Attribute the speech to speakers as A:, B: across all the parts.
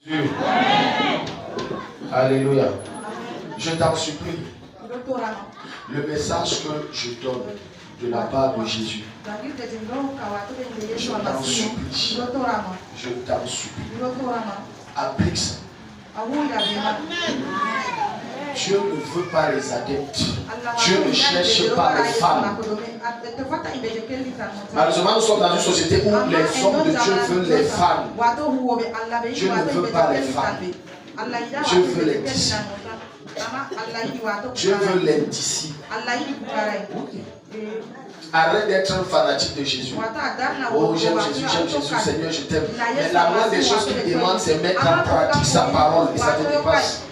A: Dieu. Alléluia. Je t'en supplie. Le message que je donne de la part de Jésus, je t'en supplie. Je t'en supplie. Applique ça. Dieu ne veut pas les adeptes. Dieu ne cherche pas les femmes. Malheureusement, nous sommes dans une société où les hommes de Dieu veulent les femmes. Dieu ne veut pas les femmes. Dieu veut les disciples. Dieu veut les disciples. Arrête d'être un fanatique de Jésus. Oh, j'aime Jésus, Seigneur, je t'aime. Mais la moindre des choses qu'il demande, c'est mettre en pratique sa parole et ça te dépasse.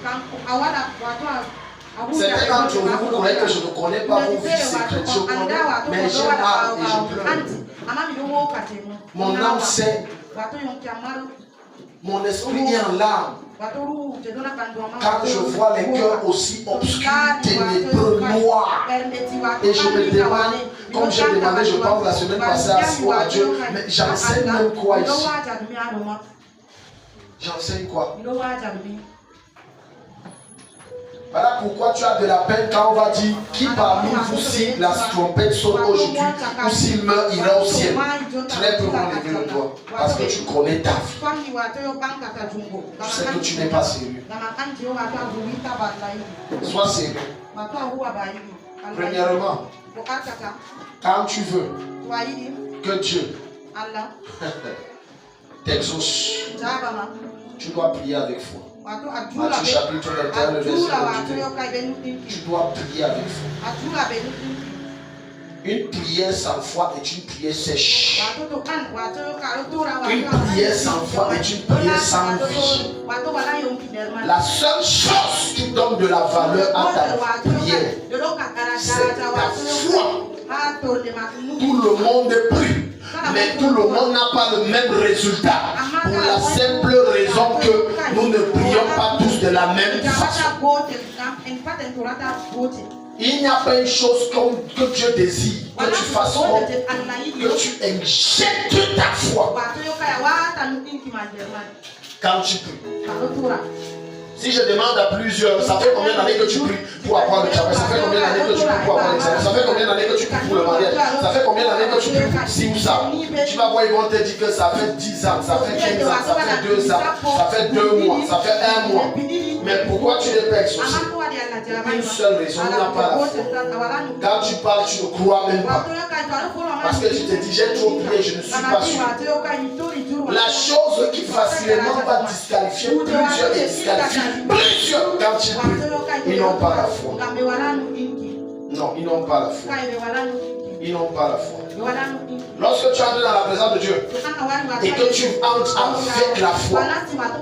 A: Certains d'entre vous, vous croyez que je ne connais pas vos vies secrètes. Je connais, mais j'ai mal et je pleure. Mon âme sait. Mon esprit est en larmes. Quand je vois les cœurs aussi obscurs, ténébreux, noirs, et je me demande, comme j'ai demandé, je pense la semaine passée à Dieu, mais j'enseigne même quoi ici? J'enseigne quoi? Voilà pourquoi tu as de la peine quand on va dire qui parmi vous, si la trompette sonne aujourd'hui ou s'il meurt, ira au ciel. Très peu vont lever le doigt parce que tu connais ta vie. Tu sais que tu n'es pas sérieux. Sois sérieux. Premièrement, quand tu veux que Dieu t'exauce, tu dois prier avec foi. Matthieu chapitre 21, le verset 22. Tu dois prier avec foi. Une prière sans foi est une prière sèche. Une prière sans foi est une prière sans vie. La seule chose qui donne de la valeur à ta prière, c'est ta foi. Tout le monde prie, mais tout le monde n'a pas le même résultat. Pour la simple raison que nous ne prions pas tous de la même façon. Il n'y a pas une chose que Dieu désire que tu fasses comme que tu injectes ta foi quand tu pries. Si je demande à plusieurs, ça fait combien d'années que tu pries pour avoir le travail? Ça fait combien d'années que tu pries pour avoir l'examen? Ça fait combien d'années que tu pries pour le mariage? Ça fait combien d'années que tu pries pour ci ou ça? Tu vas voir, ils vont te dire que ça fait 10 ans, ça fait 15 ans, ça fait 2 ans, ça fait 2 mois, ça fait 1 mois. Mais pourquoi tu n'es pas exaucé? Une seule raison, il n'y a pas la foi. Quand tu parles, tu ne crois même pas. Parce que tu te dis, j'ai trop prié, je ne suis pas sûr. La chose qui facilement va disqualifier plusieurs et disqualifier plusieurs quand tu pries, ils n'ont pas la foi. Non, ils n'ont pas la foi. Ils n'ont pas la foi. Lorsque tu entres dans la présence de Dieu et que tu entres avec la foi,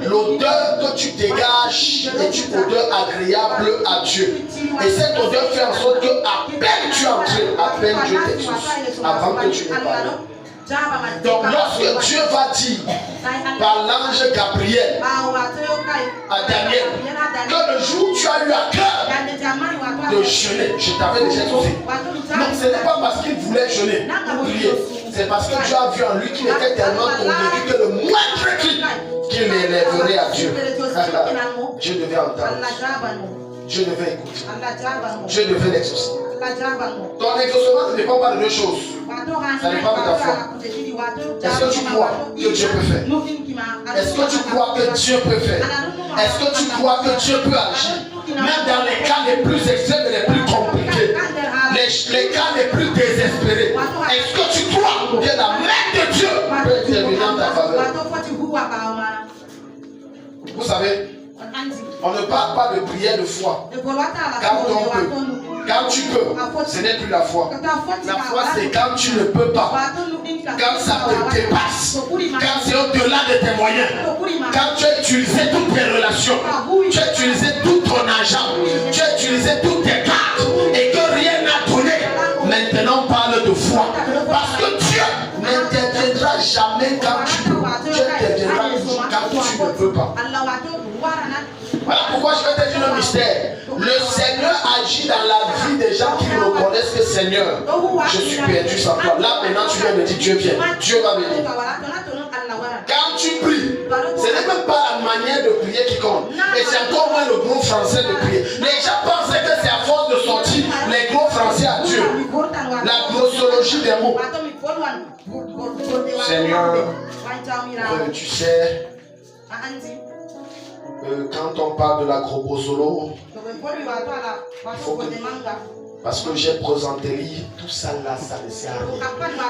A: l'odeur que tu dégages est une odeur agréable à Dieu. Et cette odeur fait en sorte que à peine tu entres, à peine Dieu t'exauce avant que tu ne parles. Donc lorsque Dieu va dire par l'ange Gabriel à Daniel que le jour où tu as eu à cœur de jeûner, je t'avais déjà exaucé. Non, ce n'est pas parce qu'il voulait jeûner ou prier, c'est parce que tu as vu en lui qu'il était tellement convaincu que le moindre cri qu'il élèverait à Dieu. Dieu devait entendre. Dieu devait écouter. Dieu devait l'exaucer. Ton exaucement ne dépend pas de deux choses. Ça dépend de ta foi. Est-ce que tu crois que Dieu peut faire? Est-ce que tu crois que Dieu peut faire? Est-ce que tu crois que Dieu peut agir? Même dans les cas les plus extrêmes et les plus compliqués, les cas les plus désespérés, est-ce que tu crois que la main de Dieu peut intervenir en ta faveur? Vous savez, on ne parle pas de prière de foi. Quand on peut, quand tu peux, ce n'est plus la foi. La foi, c'est quand tu ne peux pas. Quand ça te dépasse. Quand c'est au-delà de tes moyens. Quand tu as utilisé toutes tes relations. Tu as utilisé tout ton argent. Tu as utilisé toutes tes cartes. Et que rien n'a donné. Maintenant, on parle de foi. Parce que Dieu n'interviendra jamais quand tu peux. Dieu interviendra quand tu ne peux pas. Voilà pourquoi je vais te dire le mystère. Le Seigneur agit dans la vie des gens qui reconnaissent que Seigneur, je suis perdu sans toi. Là maintenant tu viens me dire Dieu vient. Dieu va venir. Quand tu pries, Ce n'est même pas la manière de prier qui compte. Et c'est encore moins le gros français de prier. Les gens pensaient que c'est à force de sortir les gros français à Dieu. La grossologie des mots. Seigneur, tu sais, quand on parle de la grossolo, parce que j'ai présenté tout ça là, ça ne sert à rien.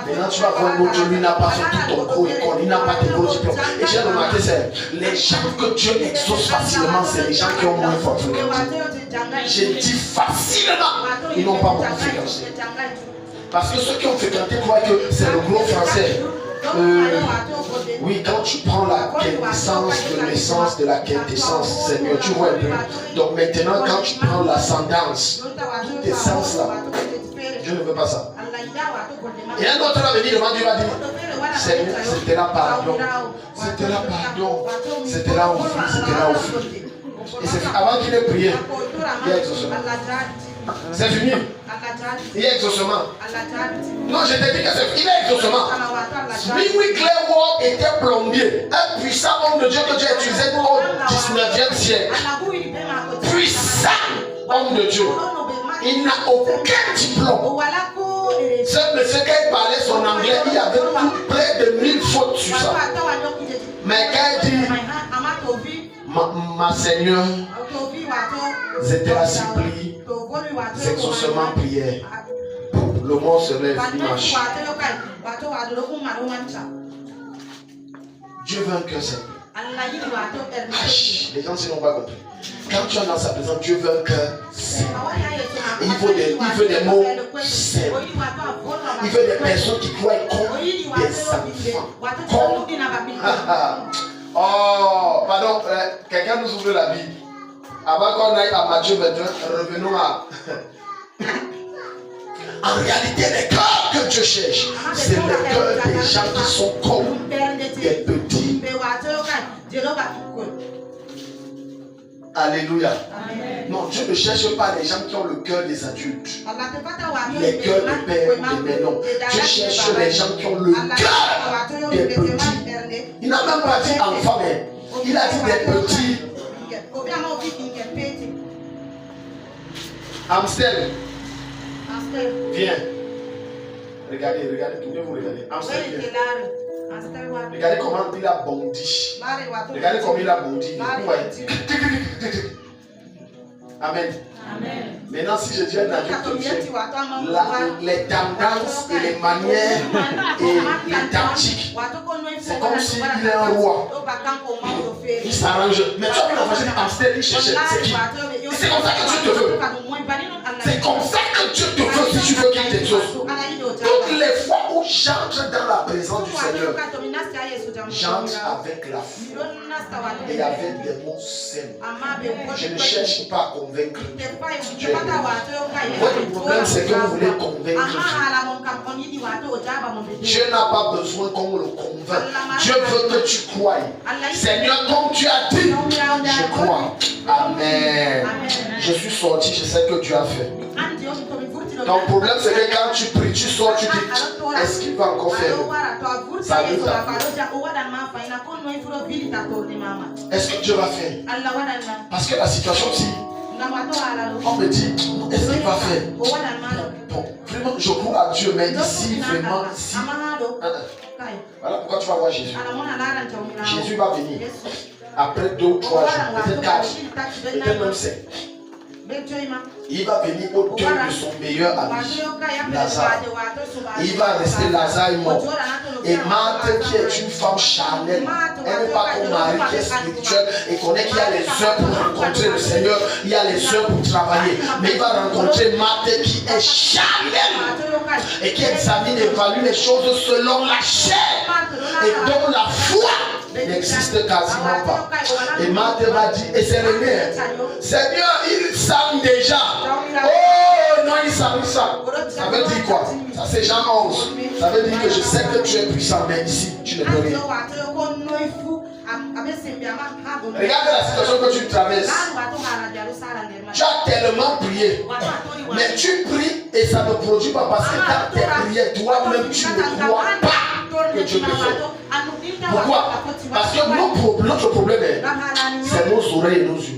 A: Maintenant tu vas voir l'autre, lui n'a pas fait tout ton gros école, il n'a pas de gros diplômes. Et j'ai remarqué, c'est les gens que Dieu exauce facilement, c'est les gens qui ont moins fréquenté. J'ai dit facilement, ils n'ont pas beaucoup fréquenté. Parce que ceux qui ont fréquenté croient que c'est le gros français. Oui, quand tu prends la quintessence de l'essence de la quintessence, Seigneur, tu vois un peu. Donc maintenant, quand tu prends l'ascendance, toute essence là, Dieu ne veut pas ça. Et un autre va venir devant Dieu, va dire, Seigneur, c'était là pardon, c'était là pardon, c'était là offri, c'était là offri. Et c'est avant qu'il ait prié, il y a exaucement. C'est fini. Il y a exaucement. Non, je t'ai dit que c'est fini. Il y a exaucement. Louis Clairvoy était plombier. Un puissant homme de Dieu que Dieu a utilisé au 19e siècle. Puissant homme de Dieu. Il n'a aucun diplôme. Ce monsieur, quand il parlait son anglais, il y avait près de 1000 fautes sur ça. Mais quand il dit, ma Seigneur, c'était la supplie, exaucement prière. Le mot se lève, il marche. Dieu veut un cœur simple. Les gens ne l'ont pas compris. Quand tu es dans sa présence, Dieu veut un cœur simple. Et il veut des mots simples. Il veut des personnes qui croient comme des enfants. Oh, pardon, quelqu'un nous ouvre la Bible. Avant qu'on aille à Matthieu 21, revenons à... En réalité, les cœurs que Dieu cherche, c'est les cœurs des gens qui sont comme des petits. Alléluia. Amen. Non, Dieu ne cherche pas les gens qui ont le cœur des adultes. Les cœurs des pères ou des mères, non. Dieu cherche les gens qui ont le cœur des petits. Il n'a même pas dit enfants, mais il a dit des petits. Amstel. Viens. Regardez, tournez-vous, regardez. Amstel, viens. Regardez comment il a bondi. Regardez comment il a bondi. Amen. Amen. Maintenant, si je dis un adulte, les tendances et les manières et les tactiques, c'est comme s'il est un roi. Il s'arrange. Mais tu as vu l'enfant, c'est Amstel, il cherche. C'est qui? C'est comme ça que Dieu te veut. C'est comme ça que Dieu te veut si tu veux qu'il t'exauce. Toutes les fois où j'entre dans la présence du Seigneur, j'entre avec la foi et avec des mots simples. Je ne cherche pas à convaincre Dieu. Votre problème, c'est que vous voulez convaincre Dieu. Dieu n'a pas besoin qu'on le convainque. Dieu veut que tu croies. Seigneur, comme tu as dit, je crois. Amen. Je suis sorti, je sais que Dieu a fait. Ton problème, c'est que quand tu pries, tu sors, tu dis, est-ce qu'il va encore faire? Ça veut dire. Est-ce que Dieu va faire? Parce que la situation, si on me dit, est-ce qu'il va faire? Bon, vraiment, je crois à Dieu, mais ici, vraiment, ici. Voilà pourquoi tu vas voir Jésus. Jésus va venir. Après 2 ou 3 jours, peut-être 4, peut-être même 5. Il va venir au deuil de son meilleur ami, Lazare. Il va rester Lazare mort. Et Marthe, qui est une femme charnelle, elle n'est pas comme Marie qui est spirituelle et connaît qu'il y a les heures pour rencontrer le Seigneur, il y a les heures pour travailler. Mais il va rencontrer Marthe qui est charnelle et qui examine et évalue les choses selon la chair et dont la foi n'existe quasiment pas. Et Marthe va dire, et c'est le mien, Seigneur, il sent déjà. Oh non, il sent ça. Ça veut dire quoi? Ça c'est Jean 11. Ça veut dire que je sais que tu es puissant, mais ici, tu ne peux rien. Regarde la situation que tu traverses. Tu as tellement prié, mais tu pries et Et ça ne produit pas parce que dans tes prières, toi-même, tu ne crois pas que Dieu peut faire. Pourquoi? Parce que notre problème est, c'est nos oreilles et nos yeux.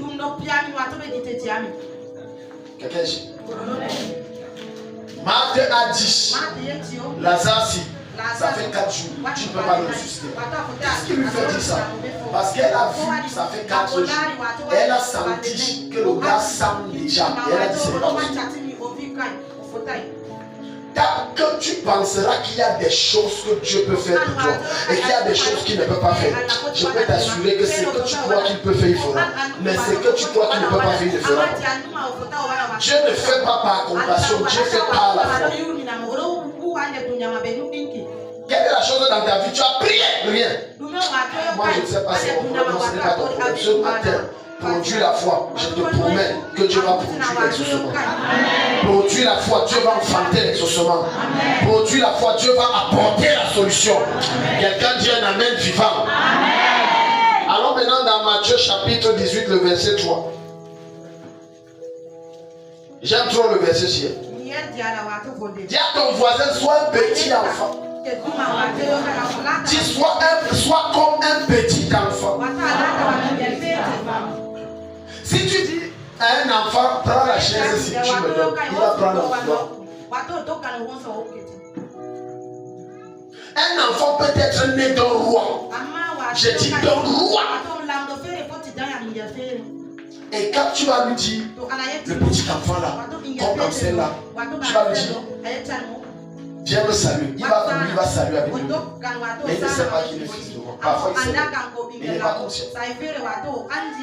A: Quelqu'un dit. Marc a dit, Lazare, si ça fait 4 jours, tu ne peux pas le ressusciter. Qu'est-ce qui lui fait dire ça? Parce qu'elle a vu, ça fait 4 jours, elle a senti que le gars sent déjà. Et elle a dit, c'est pas possible. Tant que tu penseras qu'il y a des choses que Dieu peut faire pour toi et qu'il y a des choses qu'il ne peut pas faire, je peux t'assurer que ce que tu crois qu'il peut faire, il fera. Mais ce que tu crois qu'il ne peut pas faire, il ne fera pas. Dieu ne fait pas par compassion, Dieu fait par la foi. Quelle est la chose dans ta vie? Tu as prié, rien. Moi je ne sais pas si mon problème, ce n'est pas ton problème. Ce matin, produis la foi. Je te promets que Dieu va produire l'exaucement. Produis la foi, Dieu va enfanter l'exaucement. Produis la foi, Dieu va apporter la solution. Quelqu'un dit un amen vivant. Allons maintenant dans Matthieu chapitre 18, le verset 3. J'aime trop le verset ci. Dis à ton voisin, sois un petit enfant. Dis, sois comme un petit enfant. Si tu dis à un enfant, prends la chaise si tu me donnes, il va prendre l'enfant. Un enfant peut être né d'un roi. J'ai dit d'un roi. Et quand tu vas lui dire, le petit enfant là, comme celle-là, tu vas lui dire, viens me saluer. Il va saluer avec lui. Mais il ne sait pas qu'il est fils de roi. Parfois il sait. Il n'est pas conscient.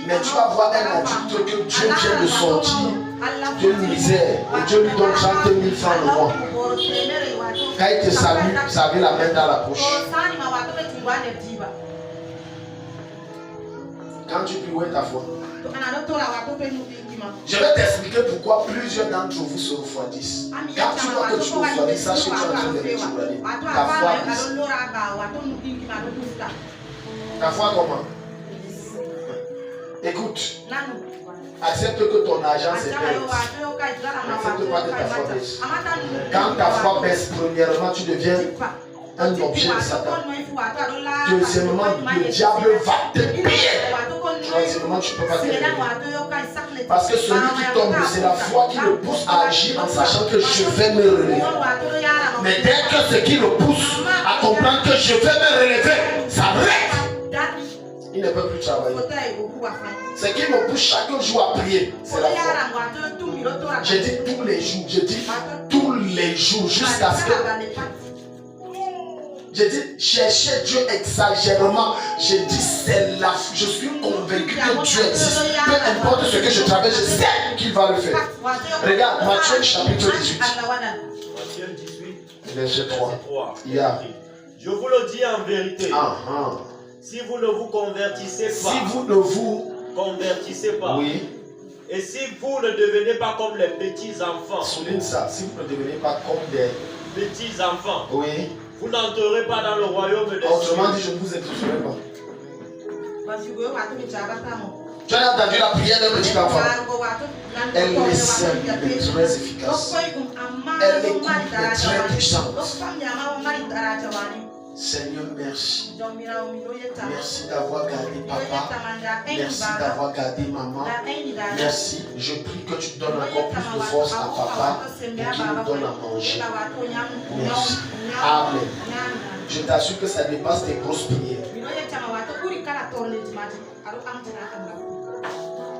A: Mais tu vas voir un adulte que Dieu vient de sortir de misère. Et Dieu lui donne 30 000 francs le mois. Quand il te salue, ça avait la main dans la poche. Quand tu pries, où est ta foi? Je vais t'expliquer pourquoi plusieurs d'entre vous se refroidissent. Quand tu vois que tu te refroidis, sache que tu es en train de décourager. Ta foi brise. Ta foi comment? Écoute. Accepte que ton argent se baisse. N'accepte pas que ta foi baisse. Quand ta foi baisse, premièrement, tu deviens un objet de Satan. Deuxièmement, le diable va te piller. Troisièmement, tu ne peux pas te réveiller. Parce que celui qui tombe, c'est la foi qui le pousse à agir en sachant que je vais me relever. Mais dès que ce qui le pousse à comprendre que je vais me relever s'arrête, il ne peut plus travailler. Ce qui me pousse chaque jour à prier, c'est la foi. Je dis tous les jours, je dis tous les jours jusqu'à ce que... Je dis, chercher Dieu exagérément. Je dis, c'est la foi. Je suis convaincu que Dieu existe. Peu importe ce que je travaille, je sais qu'il va le faire. Regarde, Matthieu chapitre 18.
B: Matthieu 18,
A: verset 3.
B: Je vous le dis en vérité. Si vous ne vous convertissez pas.
A: Oui.
B: Et si vous ne devenez pas comme les petits enfants.
A: Souligne ça. Si vous ne devenez pas comme des
B: petits enfants.
A: Oui.
B: Vous n'entrerez pas dans le royaume des cieux.
A: Autrement dit, je ne vous introduirai pas. Tu as entendu la prière d'un petit enfant. Elle est simple, mais très efficace. Elle est courte, mais très puissante. Seigneur, merci. Merci d'avoir gardé papa. Merci d'avoir gardé maman. Merci. Je prie que tu donnes encore plus de force à papa et qu'il nous donne à manger. Merci. Amen. Je t'assure que ça dépasse tes grosses prières.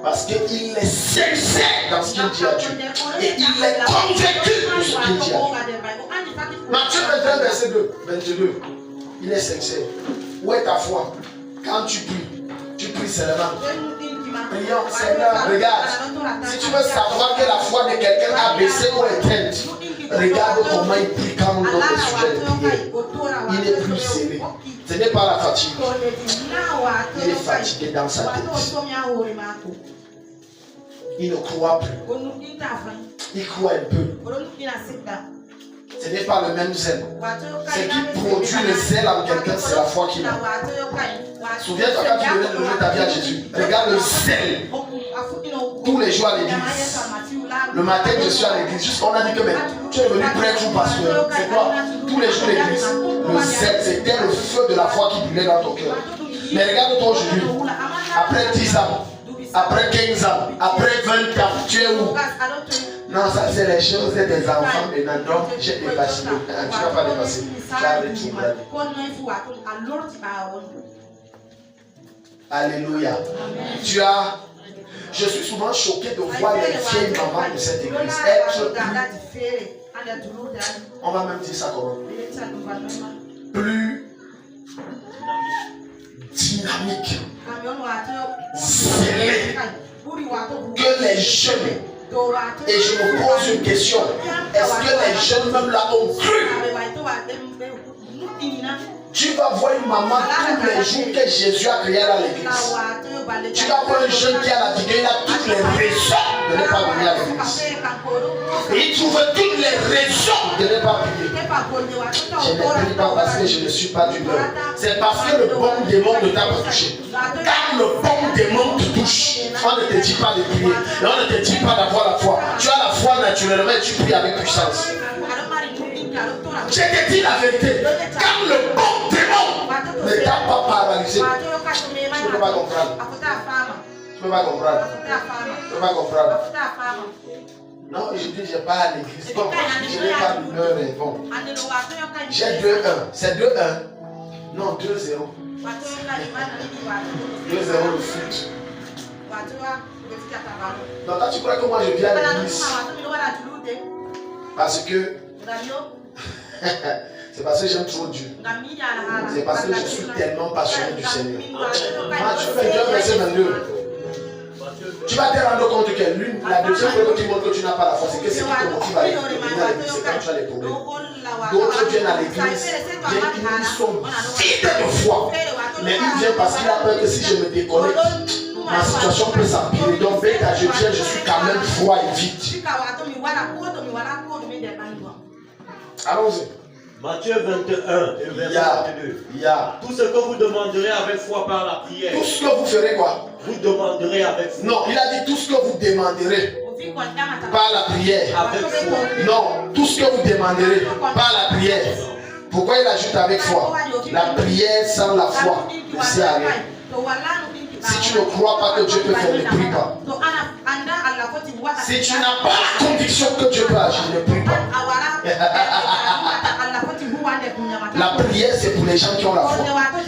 A: Parce qu'il est sincère dans ce qu'il dit à Dieu. Et il est convaincu de ce qu'il dit à Dieu. Matthieu 21, verset 22. Il est sincère. Où est ta foi? Quand tu pries seulement. Prions, Seigneur, regarde. Si tu veux savoir que la foi de quelqu'un a baissé ou éteinte, regarde comment il prie quand on donne des sujets de prière. Il est plus serré. Ce n'est pas la fatigue. Il est fatigué dans sa tête. Il ne croit plus. Il croit un peu. Ce n'est pas le même zèle. Ce qui produit le zèle en quelqu'un, c'est la foi qu'il a. Souviens-toi quand tu devais donner ta vie à Jésus. Regarde le zèle. Tous les jours à l'église. Le matin que je suis à l'église, juste on a dit que mais, tu es venu prêtre ou pasteur. C'est quoi? Tous les jours l'église, le zèle, c'était le feu de la foi qui brûlait dans ton cœur. Mais regarde-toi aujourd'hui, après 10 ans, après 15 ans, après 20 ans, tu es où? Non, ça c'est les choses des enfants maintenant. Donc j'ai dépassé. Tu ne vas pas dépasser. Tu as rétrouvé. Alléluia. Tu as. Je suis souvent choqué de voir les vieilles mamans de cette église être plus. On va même dire ça comment? Plus dynamique, zélé que les jeunes. Et je me pose une question. Est-ce que les jeunes même là ont cru? Tu vas voir une maman tous les jours que Jésus a créé à l'église. Tu vas voir un jeune qui a la vigueur, il a toutes les raisons de ne pas venir à l'église. Et il trouve toutes les raisons de ne pas prier. Je ne prie pas parce que je ne suis pas du beurre. C'est parce que le bon démon ne t'a pas touché. Quand le bon démon te touche, on ne te dit pas de prier. Et on ne te dit pas d'avoir la foi. Tu as la foi naturellement et tu pries avec puissance. Je te dis la vérité. Quand le bon démon ne t'a pas paralysé, tu ne peux pas comprendre. Tu ne peux pas comprendre. Tu ne peux pas comprendre. Non, je dis, je pas à l'église. Donc, je n'ai pas d'humeur et bon. J'ai 2-1. C'est 2-1. Non, 2-0. 2-0 le foot. Donc, toi, tu crois que moi je viens à l'église parce que. C'est parce que j'aime trop Dieu. C'est parce que je suis tellement passionné du Seigneur. Matthieu 22, verset 22. Tu vas te rendre compte que la deuxième fois qui montre que tu n'as pas la foi, c'est que ce qui te motive à venir à l'église, c'est quand tu as les problèmes. D'autres viennent à l'église, ils sont vides de foi. Mais ils viennent parce qu'il a peur que si je me déconnecte, ma situation peut s'empirer. Donc, bête à je viens, je suis quand même froid et vite. Allons-y.
B: Matthieu 21 et verset 22. Tout ce que vous demanderez avec foi par la prière.
A: Tout ce que vous ferez quoi?
B: Vous demanderez avec foi.
A: Non, il a dit tout ce que vous demanderez par la prière.
B: Avec foi.
A: Non, tout ce que vous demanderez par la prière. Pourquoi il ajoute avec foi? La prière sans la foi ne sert à rien. Si tu ne crois pas que Dieu peut faire, ne prie pas. Si tu n'as pas la conviction que Dieu peut agir, ne prie pas. La prière, c'est pour les gens qui ont la foi.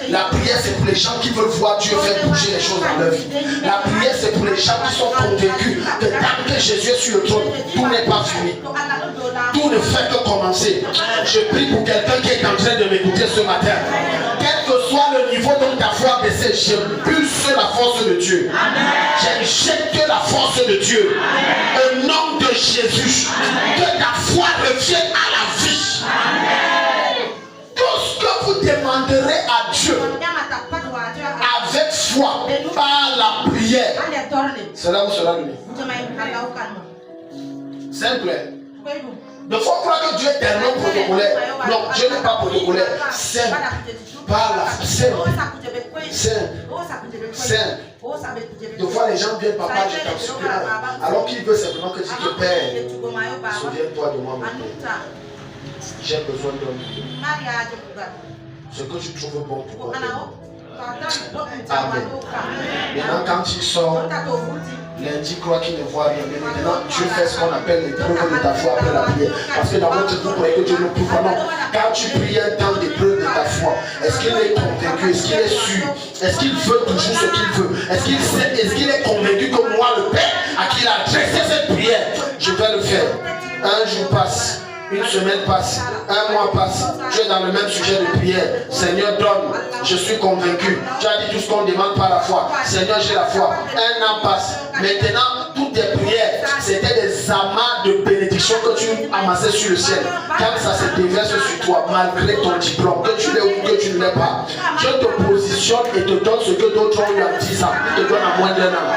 A: La prière, c'est pour les gens qui veulent voir Dieu faire bouger les choses dans leur vie. La prière, c'est pour les gens qui sont convaincus que tant que Jésus est sur le trône, tout n'est pas fini. Tout ne fait que commencer. Je prie pour quelqu'un qui est en train de m'écouter ce matin. Quel que soit le niveau dont ta foi a baissé, je pulse la force de Dieu. J'injecte la force de Dieu. Au nom de Jésus, que ta foi revienne à la vie. Tout ce que vous demanderez à Dieu avec foi, par la prière, cela vous sera donné. Simple. Ne faut croire que Dieu est tellement protocolaire. Non, Dieu n'est pas protocolaire. Simple. Par la simple. De fois les gens viennent, papa, je t'en supplie. Alors qu'il veut simplement que tu te pères. Souviens-toi de moi, mon Père. J'ai besoin d'un. Ce que tu trouves bon pour moi. Amen. Maintenant, quand il sort, lundi croit qu'il ne voit rien. Mais maintenant, Dieu fait ce qu'on appelle l'épreuve de ta foi après la prière. Parce que dans notre groupe, que Dieu ne prouve pas. Non. Quand tu pries un temps d'épreuve de ta foi, est-ce qu'il est convaincu? Est-ce qu'il est sûr? Est-ce qu'il veut toujours ce qu'il veut? Est-ce qu'il est convaincu que moi, le Père, à qui il a adressé cette prière, je vais le faire? Un jour passe. Une semaine passe, un mois passe, tu es dans le même sujet de prière. Seigneur, donne, je suis convaincu. Tu as dit tout ce qu'on demande par la foi. Seigneur, j'ai la foi. Un an passe. Maintenant, toutes tes prières, c'était des amas de bénédictions que tu amassais sur le ciel. Quand ça se déverse sur toi, malgré ton diplôme, que tu l'aies ou que tu ne l'aies pas, Dieu te positionne et te donne ce que d'autres ont eu en 10 ans. Il te donne en moins d'un an.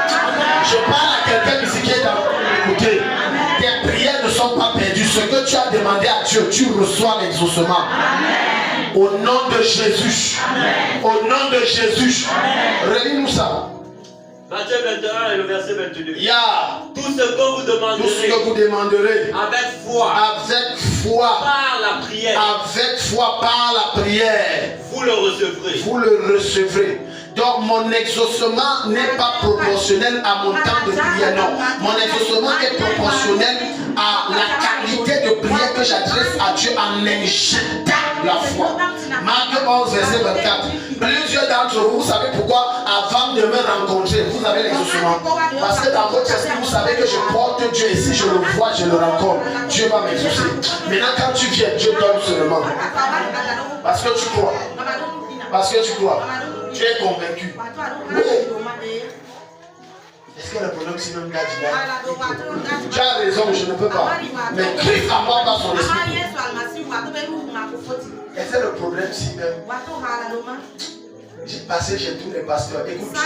A: Je parle à quelqu'un ici qui est dans l'écouter. Tes prières ne sont pas perdues. Ce que tu as demandé à Dieu, tu reçois l'exaucement. Au nom de Jésus. Amen. Au nom de Jésus. Relis-nous ça.
B: Matthieu 21 et le verset 22.
A: Il y a
B: tout ce que vous
A: demanderez
B: avec foi par la prière,
A: par la prière,
B: vous le recevrez.
A: Vous le recevrez. Donc mon exaucement n'est pas proportionnel à mon temps de prière, non. Mon exaucement est proportionnel à la qualité de prière que j'adresse à Dieu en injectant la foi. Marc 11, verset 24. Plusieurs d'entre vous, vous savez pourquoi, avant de me rencontrer, vous avez l'exaucement. Parce que dans votre esprit, vous savez que je porte Dieu et si je le vois, je le rencontre. Dieu va m'exaucer. Maintenant, quand tu viens, Dieu donne seulement. Parce que tu crois. Parce que tu crois. Tu es convaincu. Oui. Est-ce que le problème sinon tu as raison, je ne peux pas. Mais Christ à moi par son esprit. Et c'est le problème si même. J'ai passé chez tous les pasteurs. Écoute.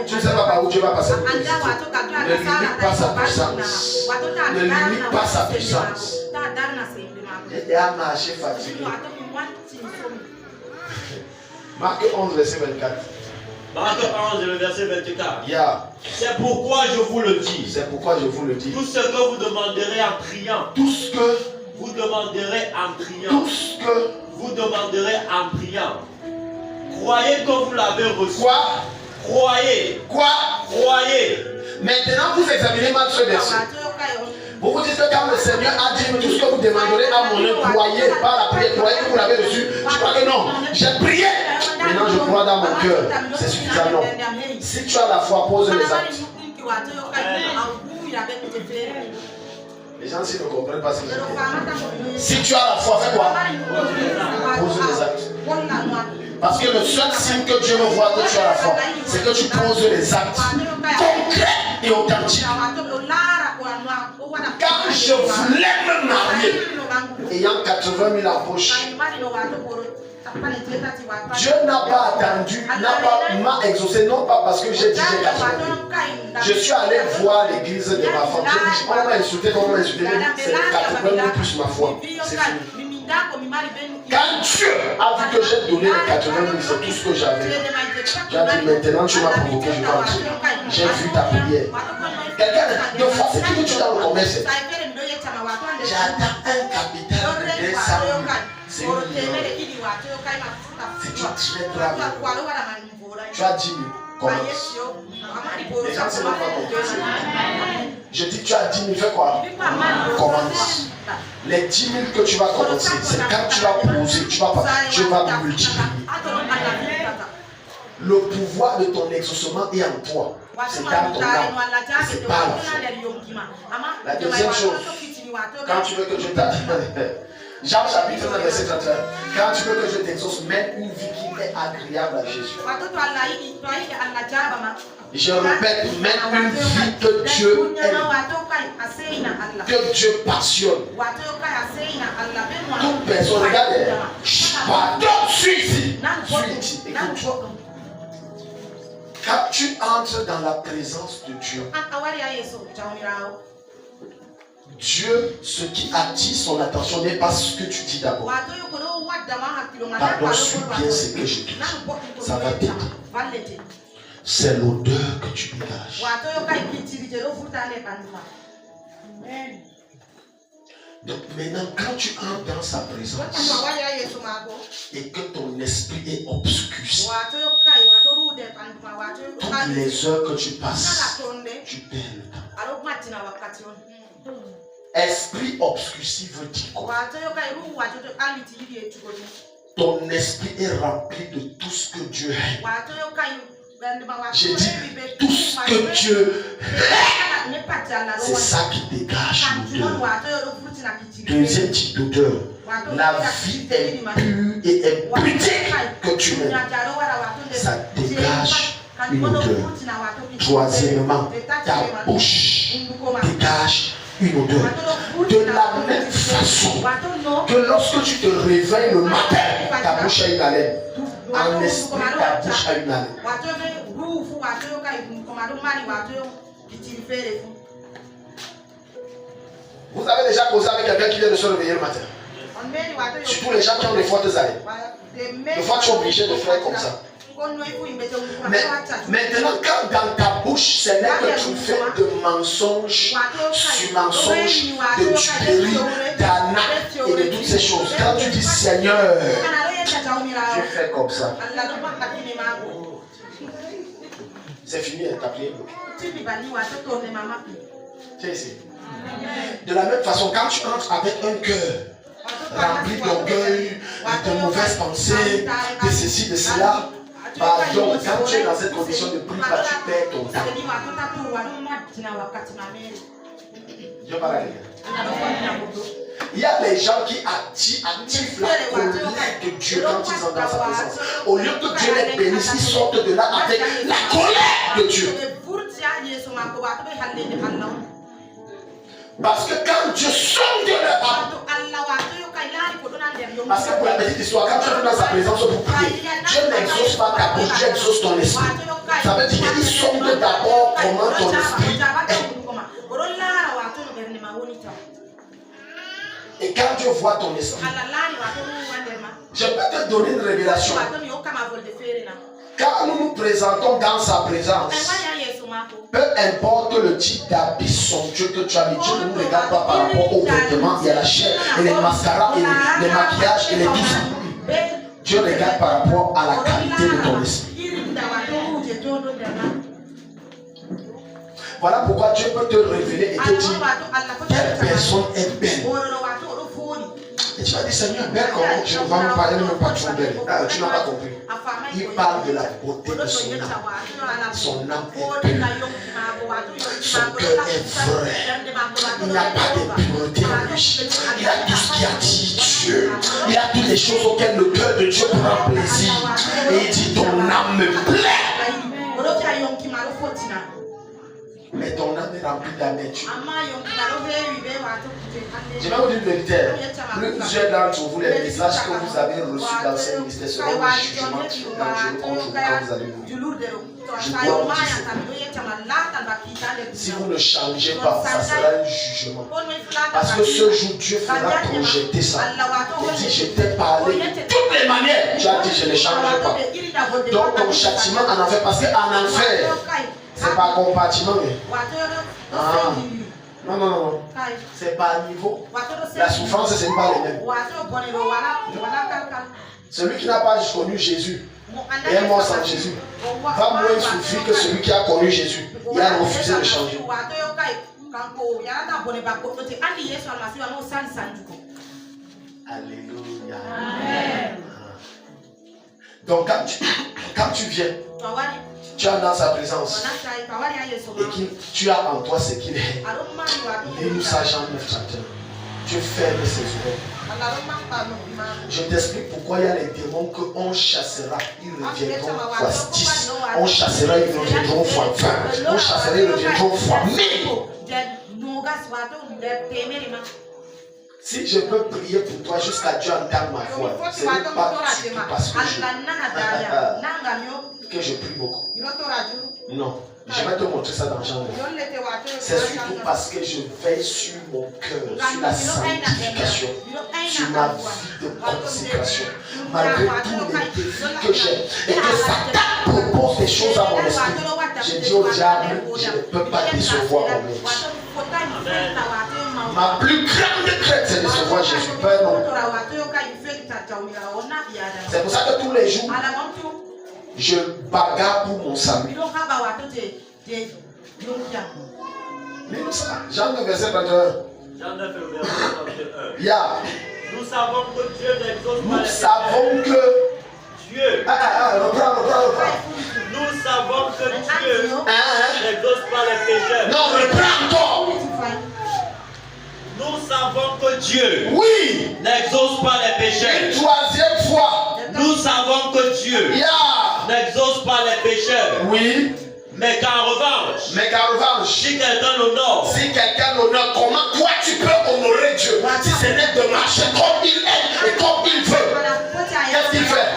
A: Tu ne sais pas par où Dieu va passer. Ne limite pas sa puissance. Ne limite pas sa puissance. Et à marcher fatigué. Marc 11, verset 24.
B: Marc 11, le verset 24.
A: Yeah.
B: C'est pourquoi je vous le dis.
A: C'est pourquoi je vous le dis.
B: Tout ce que vous demanderez en priant.
A: Tout ce que
B: vous demanderez en priant.
A: Tout ce que
B: vous demanderez en priant. Croyez que vous l'avez reçu.
A: Quoi?
B: Croyez.
A: Quoi?
B: Croyez.
A: Maintenant, vous examinez mal ce verset. Vous vous dites que quand le Seigneur a dit tout ce que vous demanderez à mon nom, croyez par la prière, croyez que vous l'avez reçu. Je crois que non. J'ai prié. Maintenant, je crois dans mon cœur. C'est suffisant, non. Si tu as la foi, pose les actes. Les gens s'ils ne comprennent pas ce que je dis. Si tu as la foi, fais quoi? Pose les actes. Parce que le seul signe que Dieu me voit que tu as la foi, c'est que tu poses les actes concrets et authentiques. Quand je voulais me marier, ayant 80 000 en poche, Dieu n'a pas attendu, m'a exaucé, non pas parce que j'ai dit j'ai 80 000. Je suis allé voir l'église de ma femme. J'ai dit, on m'a insulté, on m'a insulté, c'est 80 000 plus ma foi. C'est fini. Quand Dieu a vu que j'ai donné les 80 000, c'est tout ce que j'avais. J'ai dit maintenant tu m'as provoqué, je pense. J'ai vu ta prière. Quelqu'un, de fois, c'est que tu dans le commerce. J'attends un capital de 200 000. C'est une si tu tirais grave, tu as 10 000. Commence. Les gens ne savent pas compris. Je dis tu as 10 000, fais quoi? Commence. Les 10 000 que tu vas commencer, c'est quand tu vas poser, tu vas multiplier. Le pouvoir de ton exaucement est en toi. C'est dans ton âme. C'est pas la foi. La deuxième chose, quand tu veux que Dieu t'aide, Jean chapitre 9, verset 31. Quand tu veux que je t'exauce, mène une vie qui est agréable à Jésus. Je répète, mène une vie que Dieu aime, que Dieu passionne. Toute personne, regardez, pardon, suis ici. Écoute. Quand tu entres dans la présence de Dieu, Dieu, ce qui attire son attention n'est pas ce que tu dis d'abord. Pardon, suis bien ce que je dis. Ça va t'aider. C'est l'odeur que tu dégages. Donc maintenant, quand tu entres dans sa présence et que ton esprit est obscurci, toutes les heures que tu passes, tu perds le temps. Esprit obscurci veut dire quoi? Ton esprit est rempli de tout ce que Dieu aime. J'ai dit tout ce que Dieu aime. C'est ça qui dégage l'odeur. Deuxième type d'odeur. La vie est pure et impudique que tu aimes. Ça dégage une odeur. Troisièmement, ta bouche dégage une odeur. De la même façon que lorsque tu te réveilles le matin, ta bouche a une haleine. En esprit, ta bouche a une haleine. Vous avez déjà causé avec quelqu'un qui vient de se réveiller le matin? Surtout les gens qui ont des fortes haleines. Des fois, tu es obligé de faire comme ça. Mais maintenant, quand dans ta bouche, ce n'est que tu fais de mensonges sur mensonges, de tueries, d'arnaques et de toutes ces choses. Quand tu dis Seigneur, je fais comme ça. C'est fini, ta prière. C'est ici. De la même façon, quand tu entres avec un cœur rempli d'orgueil, de mauvaises pensées, de ceci, de cela, pardon, quand tu es dans cette condition de prière, tu perds ton temps. Dieu parle à quelqu'un. Il y a des gens qui activent la colère de Dieu quand ils sont dans sa présence. Au lieu que Dieu les bénisse, ils sortent de là avec la colère de Dieu. Parce que quand Dieu sonde leur âme, parce que pour la petite histoire, quand tu es dans sa présence pour prier, Dieu n'exauce pas ta bouche, Dieu exauce ton esprit. Ça veut dire qu'il sonde d'abord comment ton esprit est. Et quand Dieu voit ton esprit, je peux te donner une révélation. Quand nous nous présentons dans sa présence, peu importe le type d'habit somptueux que tu as mis, Dieu ne nous regarde pas par rapport aux vêtements, il y a la chair, et les mascaras, et les maquillages, et les tout ça. Dieu regarde par rapport à la qualité de ton esprit. Voilà pourquoi Dieu peut te révéler et te dire quelle personne est belle. Et tu vas dire, Seigneur, belle comment? Je ne vais me parler même pas trop belle. Ah, tu n'as pas compris. Il parle de la beauté de son âme. Son âme est pure. Son cœur est vrai. Il n'y a pas d'impureté en lui. Il a tout ce qui attire Dieu. Il a toutes les choses auxquelles le cœur de Dieu prend plaisir. Et il dit, ton âme me plaît. Mais ton âme est remplie d'amertume. Je vais vous dire une vérité. Plusieurs d'entre vous, les messages que vous avez reçus dans ce ministère seront des jugements dangereux contre vous quand vous allez mourir. Je dois vous dire ça. Si vous ne changez pas, ça sera un jugement. Parce que ce jour, Dieu fera projeter ça. Il dit, je t'ai parlé de toutes les manières. Tu as dit, je ne changerai pas. Donc ton châtiment en enfer, parce qu'en enfer, c'est pas compartiment. Ah. Non, non, non. C'est pas niveau. La souffrance, ce n'est pas les mêmes. Celui qui n'a pas connu Jésus et est mort sans Jésus va moins souffrir que celui qui a connu Jésus. Il a refusé de changer. Alléluia. Amen. Donc quand tu viens, tu es dans sa présence et tu as en toi ce qu'il est. Lis-nous ça, Jean 9, chapitre. Dieu ferme ses oreilles. Je t'explique pourquoi il y a les démons qu'on chassera, ils reviendront fois 10. On chassera, ils reviendront fois 20. On chassera, ils reviendront fois 1000. Si je peux prier pour toi jusqu'à Dieu entame ma foi, ce n'est pas parce que je prie beaucoup. Non, je vais te montrer ça dans Jean 9. C'est surtout parce que je veille sur mon cœur, sur la sanctification, sur ma vie de consécration, malgré tous les défis que j'ai. Et que Satan propose des choses à mon esprit. Je dis au diable, je ne peux pas décevoir mon maître. Ma plus grande crainte, c'est de décevoir Jésus. Père, non. C'est pour ça que tous les jours, je bagarre pour mon salut. Lis-nous ça. Jean 9, verset 21.
B: Jean 9, verset 21.
A: Yeah.
B: Nous savons que Dieu n'exauce pas les pécheurs.
A: Nous savons que
B: Dieu.
A: Reprends.
B: Nous savons que Dieu n'exauce pas les pécheurs.
A: Non, reprends encore.
B: Nous savons que Dieu n'exauce pas les pécheurs.
A: Une troisième fois.
B: Nous savons que Dieu n'exauce pas les pécheurs.
A: Oui.
B: Mais qu'en revanche, si quelqu'un l'honore,
A: comment toi tu peux honorer Dieu si ce n'est de marcher comme il est et comme il veut? Qu'est-ce qu'il fait?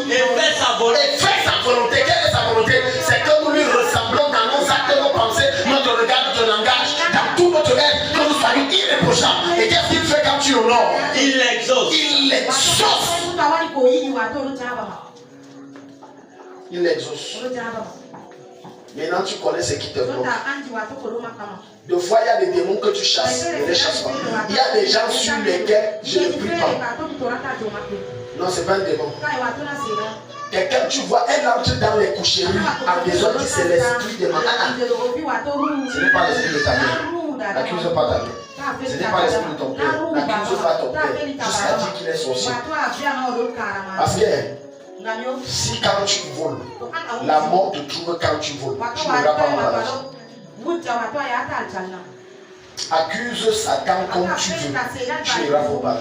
B: Il fait sa volonté.
A: Quelle est sa volonté? C'est que nous lui ressemblons dans nos actes, nos pensées, notre regard, notre langage, dans tout notre être, que nous soyons irréprochables. Et qu'est-ce qu'il fait quand tu l'honores?
B: Il l'exauce.
A: Il l'exauce. Maintenant, tu connais ce qui te bloque. Des fois, il y a des démons que tu chasses, ne les chasse pas. Il y a des gens sur lesquels je ne prie pas. Non, ce n'est pas un démon. Quelqu'un, tu vois, elle entre dans les coucheries en besoin qui c'est l'esprit de ma. Ce n'est pas l'esprit de ta mère. N'accuse pas ta mère. Ce n'est pas l'esprit de ton père. N'accuse pas ton père. Jusqu'à dire qu'il est sorcier. Parce que si quand tu voles, la mort te trouve quand tu voles, tu n'auras pas mal. Accuse Satan comme tu veux, tu n'iras pas mal.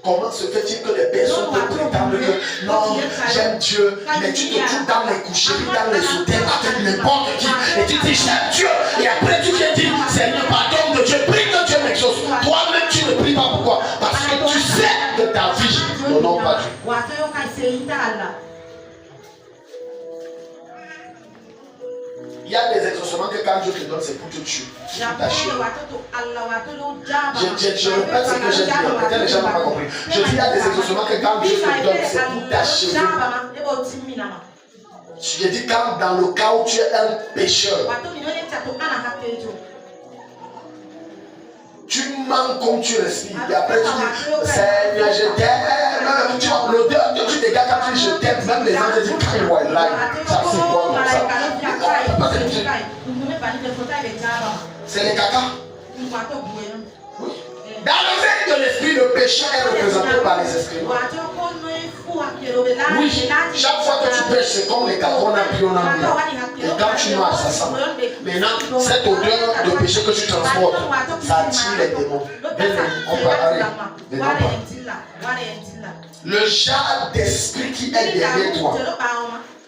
A: Comment se fait-il que les personnes te prétendent que non, j'aime Dieu, mais tu te trouves dans les coucheries, dans les hôtels, avec n'importe qui, et tu dis j'aime Dieu, et après tu viens dire Seigneur, pardon de Dieu, prie que Dieu m'exauce. Toi-même tu ne pries pas, pourquoi? Parce que tu sais que ta vie n'honore pas Dieu. Il y a des exaucements que quand Dieu te donne, c'est pour te tuer. Je répète ce que j'ai dit, peut-être les gens n'ont pas compris. Je dis il y a des exaucements que quand Dieu te donne, c'est pour t'achever. Je dis quand dans le cas où tu es un pécheur, tu mens comme tu respires. Et après tu dis Seigneur, je t'aime. Tu vois l'odeur que tu dégages quand tu dis je t'aime. Même les anges disent quand ils voient là, ça c'est quoi comme ça? C'est les caca. Oui. Dans le règne de l'esprit, le péché est représenté par les esprits. Oui, chaque fois que tu pêches, c'est comme les caca, on a pris, on a mis. Et quand tu marches, ça sent. Maintenant, cette odeur de péché que tu transportes, ça attire les démons. On va aller. Le genre d'esprit qui est derrière toi,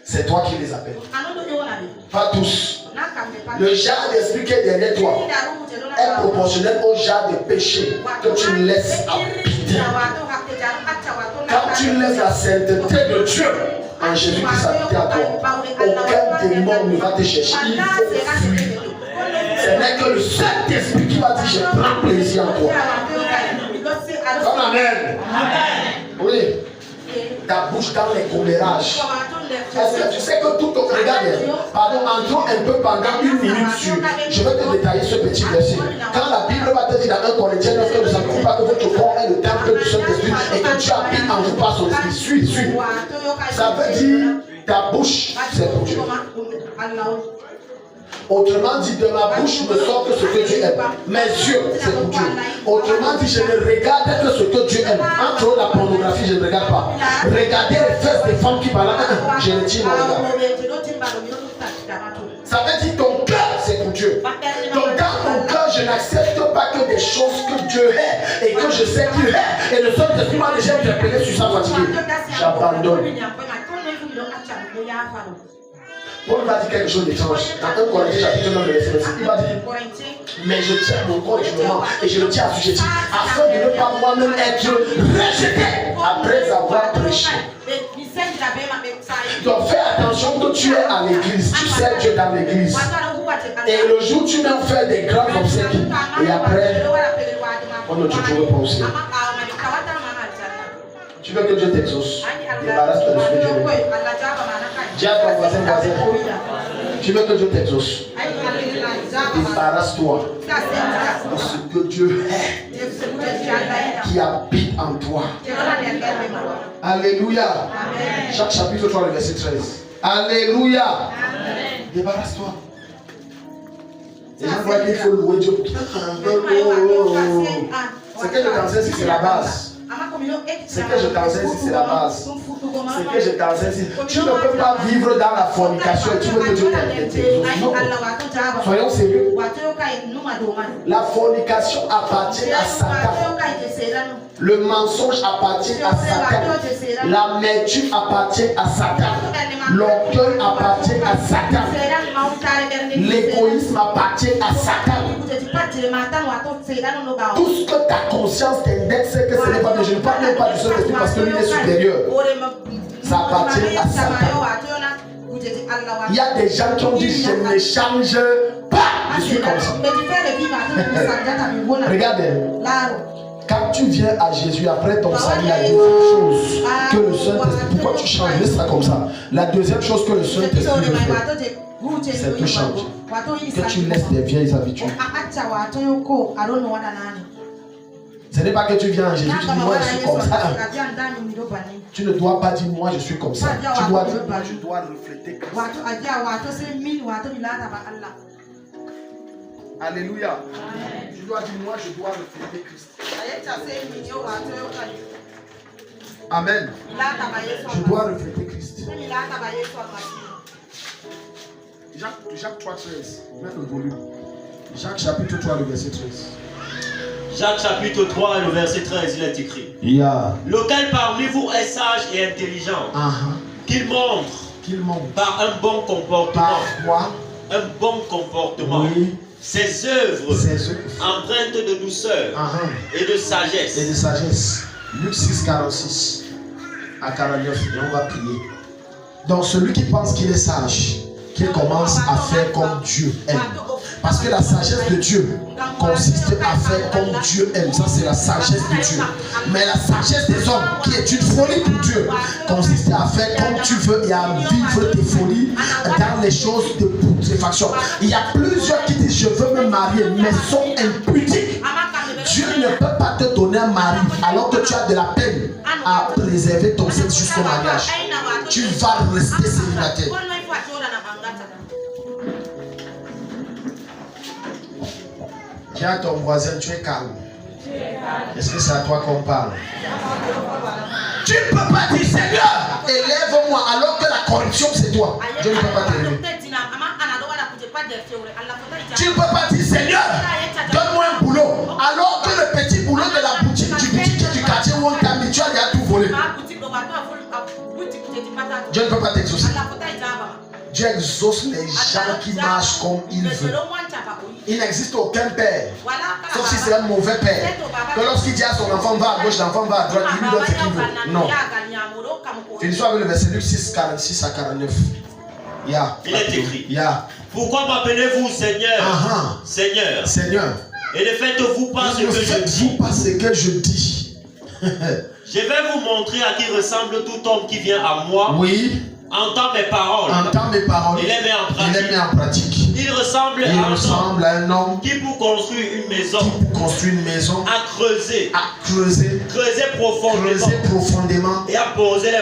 A: c'est toi qui les appelles. Pas tous. Le genre d'esprit qui est derrière toi est proportionnel au genre de péché que tu laisses habiter. Quand tu laisses la sainteté de Dieu en Jésus-Christ habiter à toi, aucun démon ne va te chercher. Il faut fuir. Ce n'est que le Saint-Esprit qui va dire je prends plaisir en toi. Amen. Oui. Ta bouche dans les commérages. Est-ce que tu sais que tout ton regard, pardon, entrons un peu pendant 1 minute sur. Je vais te détailler ce petit verset. Quand la Bible va te dire dans 1 Corinthiens 9 que ne savez pas que votre corps est le temple du Saint-Esprit et que Dieu habite en vous par son esprit. Suis. Ça veut dire ta bouche, c'est pour Dieu. Autrement dit, de ma bouche me sort que ce que Dieu aime. Mes yeux, c'est pour Dieu. Autrement dit, je ne regarde que ce que Dieu aime. Entre la pornographie, je ne regarde pas. Regardez les fesses des femmes qui parlent, je ne tire mon regard. Ça veut dire ton cœur, c'est pour Dieu. Donc dans mon cœur, je n'accepte pas que des choses que Dieu hait et que je sais qu'il hait. Et le seul esprit m'a déjà interpellé sur sa fatigue. J'abandonne. Paul va dire quelque chose d'étrange. Dans 1 Corinthiens chapitre 9, verset 26, il va dire mais je tiens mon corps et je le tiens assujetti afin de ne pas moi-même être rejeté après avoir prêché. Donc fais attention que tu es à l'église, tu sais Dieu dans l'église. Et le jour où tu viens faire des grands obsèques et après, on ne te trouve pas aussi. Tu veux que Dieu t'exauce. Débarrasse-toi de ce que Dieu veut. Dis à ton voisin, tu veux que Dieu t'exauce. Débarrasse-toi de ce que Dieu est qui habite en toi. Alléluia. Chaque chapitre 3, le verset 13. Alléluia. Débarrasse-toi. Les gens voient qu'il faut louer Dieu. Ce que je t'enseigne, c'est la base. Ce que je t'enseigne, c'est la base. Ce que je t'enseigne, tu ne peux pas vivre dans la fornication et tu veux que Dieu t'exauce. Non. Soyons sérieux. La fornication appartient à Satan. Le mensonge appartient à Satan. L'amertume appartient à Satan. L'orgueil appartient à Satan. L'égoïsme appartient à Satan. Tout ce que ta conscience t'indexe, c'est que ce n'est pas de Dieu. Je ne parle même pas du Saint-Esprit parce que lui est supérieur. Ça appartient à Satan. Il y a des gens qui ont dit je ne change pas. Je suis comme ça. Regardez. Quand Quand tu viens à Jésus après ton salut, il y a deux choses que le Saint-Esprit. Pourquoi tu changes? Laisse ça comme ça. La deuxième chose que le Saint-Esprit veut faire, c'est te changer. Que tu laisses tes vieilles habitudes. Ce n'est pas que tu viens à Jésus, tu dis moi je suis comme ça. Tu ne dois pas dire moi je suis comme ça. Tu dois dire moi je dois refléter Christ. Alléluia. Tu dois dire moi je dois refléter Christ. Amen. Je dois refléter Christ. Jacques 3, 13. Mets le volume. Jacques chapitre 3, le verset 13.
B: Jacques chapitre 3 et le verset 13, il est écrit. Lequel parmi vous est sage et intelligent, qu'il montre par un bon comportement.
A: Par quoi?
B: Un bon comportement.
A: Oui.
B: Ses œuvres empreintes de douceur et de sagesse.
A: Et de sagesse. Luc 6, 46 à 49. Et on va prier. Donc celui qui pense qu'il est sage, qu'il commence à faire comme Dieu aime. Parce que la sagesse de Dieu consiste à faire comme Dieu aime. Ça, c'est la sagesse de Dieu. Mais la sagesse des hommes, qui est une folie pour Dieu, consiste à faire comme tu veux et à vivre tes folies dans les choses de putréfaction. Il y a plusieurs qui disent je veux me marier, mais sont impudiques. Dieu ne peut pas te donner un mari alors que tu as de la peine à préserver ton sexe jusqu'au mariage. Tu vas rester célibataire. Dis à ton voisin, tu es calme. Est-ce que c'est à toi qu'on parle? Tu ne peux pas dire Seigneur, élève-moi alors que la corruption c'est toi. Je ne peux pas t'élever. Tu ne peux pas dire Seigneur, donne-moi un boulot alors que le petit boulot de la boutique du boutiquier du quartier où on t'a mis, tu as déjà tout volé. Dieu ne peut pas t'exaucer. Dieu exauce les gens qui marchent comme il veut. Il n'existe aucun père, sauf si c'est un mauvais père, que lorsqu'il dit à son enfant va à gauche, l'enfant va à droite, il lui donne ce qu'il veut. Non. Finissons avec le verset Luc 6, 46 à 49.
B: Il est écrit. Pourquoi m'appelez-vous Seigneur, Seigneur,
A: Seigneur,
B: et ne faites-vous pas ce que je dis?
A: Pas ce que je dis.
B: Je vais vous montrer à qui ressemble tout homme qui vient à moi.
A: Oui.
B: Entend mes paroles. Il les met en pratique. Il ressemble à un homme qui pour construire une maison, a creusé profondément et a posé les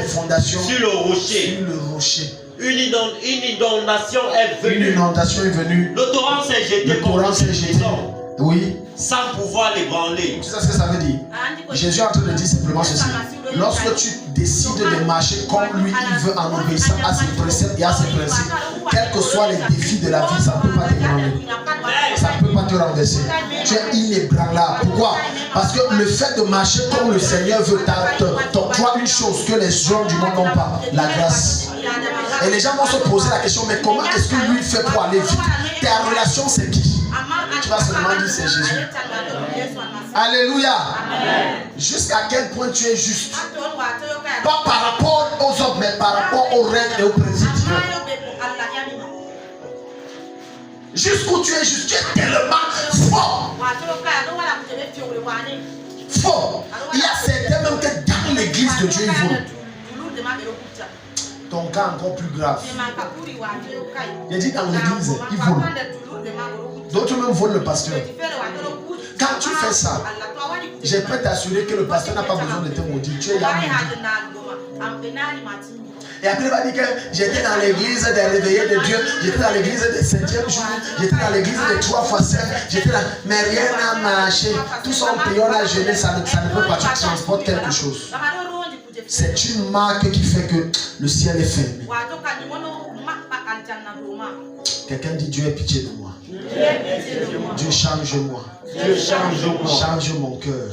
B: fondations sur le rocher. Une inondation est venue. Le torrent s'est jeté contre cette maison.
A: Oui.
B: Sans pouvoir l'ébranler.
A: Tu sais ce que ça veut dire? Jésus est en train de dire simplement ceci. Lorsque tu décides de marcher comme lui, il veut en obéissant à ses préceptes et à ses principes, quels que soient les défis de la vie, ça ne peut pas t'ébranler. Ça ne peut pas te renverser. Tu es inébranlable. Pourquoi? Parce que le fait de marcher comme le Seigneur veut t'octroie une chose que les gens du monde n'ont pas, la grâce. Et les gens vont se poser la question, mais comment est-ce que lui fait pour aller vite? Ta relation, c'est qui? Tu vas seulement dire c'est Jésus. Alléluia. Jusqu'à quel point tu es juste? Pas par rapport aux hommes, mais par rapport aux règles et aux principes divins. Jusqu'où tu es juste, tu es tellement fort. Fort. Il y a certains même que dans l'église de Dieu, ils vont. Ton cas encore plus grave. Il dit dans l'église, ils volent. D'autres même volent le pasteur. Quand tu fais ça, je peux t'assurer que le pasteur n'a pas besoin de te maudire. Tu es là maudit. Et après il va dire que j'étais dans l'église des réveillés de Dieu, j'étais dans l'église des 7e jour, j'étais dans l'église des 3 fois 7, j'étais là, mais rien n'a marché. Tout son payant la jeunesse, ça ne peut pas, tu transportes quelque chose. C'est une marque qui fait que le ciel est fermé. Quelqu'un dit Dieu ait pitié de moi. Dieu change-moi. Change mon cœur.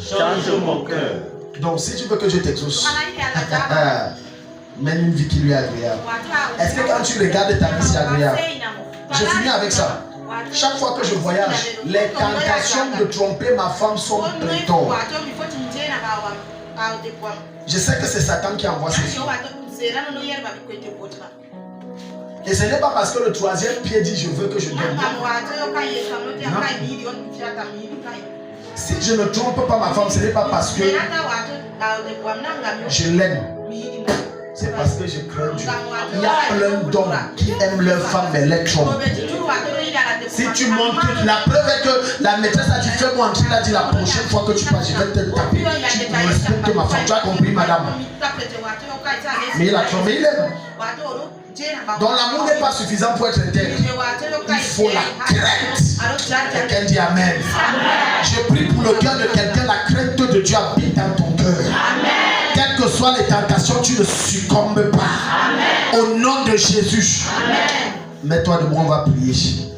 A: Donc si tu veux que Dieu t'exauce, mène une vie qui lui est agréable. Est-ce que quand tu regardes ta vie c'est agréable? Je finis avec ça. Chaque fois que je voyage, les tentations de tromper ma femme sont pléthores. Je sais que c'est Satan qui envoie ces filles. Et ce n'est pas parce que le 3e pied dit je veux que je donne. Si je ne trompe pas ma femme, ce n'est pas parce que je l'aime. C'est parce que je crains Dieu. Il y a plein d'hommes qui aiment leur femme mais les trompent. Si tu montes, la preuve est que la maîtresse a dit fais-moi entrer, elle a dit la prochaine fois que tu passes, je vais te taper. Tu respectes ma femme, tu as compris madame. Mais il a trompé, il aime. Donc l'amour n'est pas suffisant pour être intègre. Il faut la crainte. Quelqu'un dit Amen. Je prie pour le cœur de quelqu'un, la crainte de Dieu habite dans ton cœur. Quelles que soient les tentations, tu ne succombes pas. Au nom de Jésus. Mets-toi debout, on va prier.